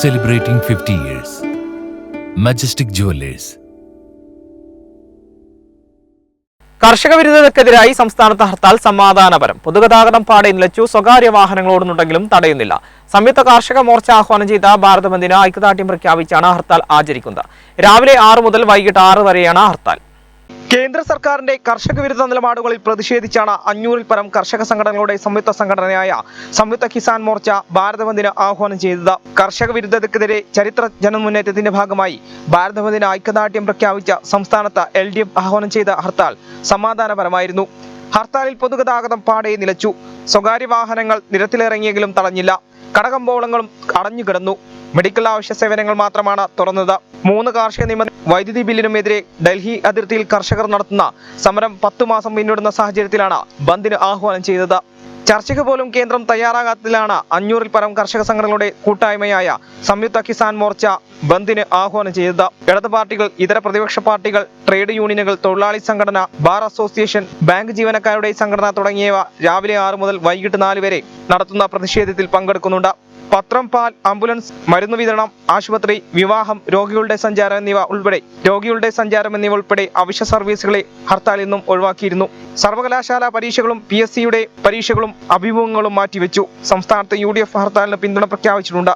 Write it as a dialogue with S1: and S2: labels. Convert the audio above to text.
S1: Celebrating 50 years. Majestic Jewelers.
S2: കർഷക വിരുദ്ധതയ്ക്കെതിരായി സംസ്ഥാനത്ത് ഹർത്താൽ സമാധാനപരം. പൊതുഗതാഗതം പാടെ നിലച്ചു. സ്വകാര്യ വാഹനങ്ങൾ ഓടുന്നുണ്ടെങ്കിലും തടയുന്നില്ല. സംയുക്ത കാർഷിക മോർച്ച ആഹ്വാനം ചെയ്ത ഭാരത് ബന്ദിന് ഐക്യദാർഢ്യം പ്രഖ്യാപിച്ചാണ് ഹർത്താൽ ആചരിക്കുന്നത്. രാവിലെ 6 മുതൽ വൈകിട്ട് 6 വരെയാണ് ഹർത്താൽ. കേന്ദ്ര സർക്കാരിന്റെ കർഷക വിരുദ്ധ നിലപാടുകളിൽ പ്രതിഷേധിച്ചാണ് 500-ൽ പരം കർഷക സംഘടനകളുടെ സംയുക്ത സംഘടനയായ സംയുക്ത കിസാൻ മോർച്ച ഭാരത് ബന്ദിന് ആഹ്വാനം ചെയ്തത്. കർഷക വിരുദ്ധതയ്ക്കെതിരെ ചരിത്ര ജനമുന്നേറ്റത്തിന്റെ ഭാഗമായി ഭാരത് ബന്ദിന് ഐക്യദാർഢ്യം പ്രഖ്യാപിച്ച സംസ്ഥാനത്ത് LDF ആഹ്വാനം ചെയ്ത ഹർത്താൽ സമാധാനപരമായിരുന്നു. ഹർത്താലിൽ പൊതുഗതാഗതം പാടെ നിലച്ചു. സ്വകാര്യ വാഹനങ്ങൾ നിരത്തിലിറങ്ങിയെങ്കിലും തടഞ്ഞില്ല. കടകമ്പോളങ്ങളും അടഞ്ഞുകിടന്നു. മെഡിക്കൽ ആവശ്യ സേവനങ്ങൾ മാത്രമാണ് തുറന്നത്. 3 കാർഷിക നിയമ വൈദ്യുതി ബില്ലിനുമെതിരെ ഡൽഹി അതിർത്തിയിൽ കർഷകർ നടത്തുന്ന സമരം 10 മാസം പിന്നിടുന്ന സാഹചര്യത്തിലാണ് ബന്ദിന് ആഹ്വാനം ചെയ്തത്. ചർച്ചയ്ക്ക് പോലും കേന്ദ്രം തയ്യാറാകാത്തതിലാണ് 500-ൽ പരം കർഷക സംഘടനകളുടെ കൂട്ടായ്മയായ സംയുക്ത കിസാൻ മോർച്ച ബന്ദിന് ആഹ്വാനം ചെയ്തത്. ഇടത് പാർട്ടികൾ, ഇതര പ്രതിപക്ഷ പാർട്ടികൾ, ട്രേഡ് യൂണിയനുകൾ, തൊഴിലാളി സംഘടന, ബാർ അസോസിയേഷൻ, ബാങ്ക് ജീവനക്കാരുടെ സംഘടന തുടങ്ങിയവ രാവിലെ 6 മുതൽ വൈകിട്ട് 4 വരെ നടത്തുന്ന പ്രതിഷേധത്തിൽ പങ്കെടുക്കുന്നുണ്ട്. പത്രം, പാൽ, ആംബുലൻസ്, മരുന്ന് വിതരണം, ആശുപത്രി, വിവാഹം, രോഗികളുടെ സഞ്ചാരം എന്നിവ ഉൾപ്പെടെ അവശ്യ സർവീസുകളെ ഹർത്താലിൽ നിന്നും ഒഴിവാക്കിയിരുന്നു. സർവകലാശാല പരീക്ഷകളും PSCയുടെ പരീക്ഷകളും അഭിമുഖങ്ങളും മാറ്റിവെച്ചു. സംസ്ഥാനത്ത് UDF ഹർത്താലിന് പിന്തുണ പ്രഖ്യാപിച്ചിട്ടുണ്ട്.